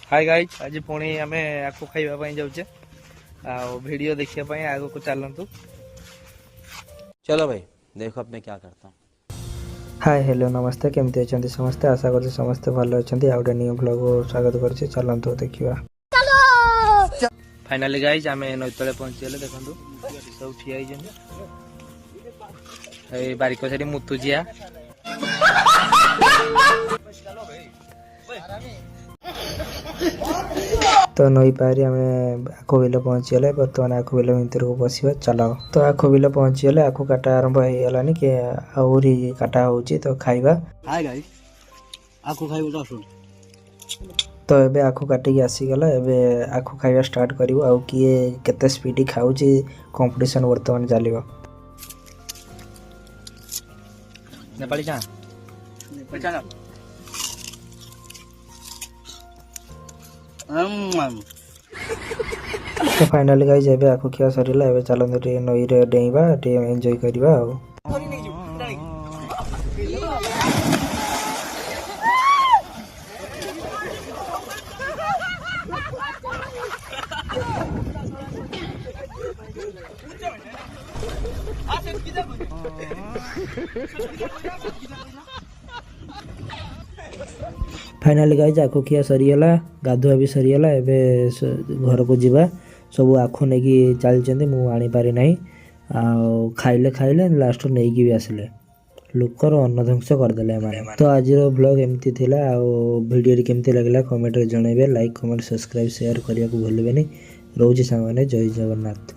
Hi guys आज पुणी आमे आखु खाइबा पई जाउचे आ वीडियो देखिया पई आगो को चलंतु। चलो भाई देखो अब मैं क्या करता हूँ। हाय हेलो नमस्ते केमती अछंती समस्ते आशा करछि समस्ते भलो अछंती आ न्यू ब्लॉग को स्वागत करछि चलंतु देखिबा। फाइनली गाइस आमे नैतळे पहुंचले देखंतु सब ठिया हिजन ए बारिको सारी मुतुजिया तो नई पारी आम आखु बिल पहुँचीगले बर्तमान आखु बिल भितर को बसवा चलो। तो आखु बिल पहुँचीगले आखु काटा आरंभ हो गलानी कि आहरी काटा होची तो खाइबा। हाय गाइस आखु खाइबो तो आसु। तो एबे आखु काटिकी आसीगला एबे आखु खाइबा स्टार्ट करिवो आ किए केते स्पीड खाउची कंपटीशन वर्तमान चलिबो। नेपाली चा तो फाइनली गाइस एबे आखु खिया सरीला एबे चलंदु टे नई रे डेइबा टे एन्जॉय करबा आ। फाइनली गाइज आखु खिया सरीगला गाधुआ भी सरीगला एबे घर को जीवा सब आखु नहीं कि चलते मु आनी पारि नहीं आ खाइले खाइले लास्ट नहीं कि भी आसिले लोकर अन्न ध्वंस करदेले माने। तो आज ब्लॉग एमती थिला आ वीडियो केमती लगला कमेंट रे जणाइबे लाइक कमेंट सब्सक्राइब शेयर करिया को भूलबेनी। रोजी सांग माने जय जगन्नाथ।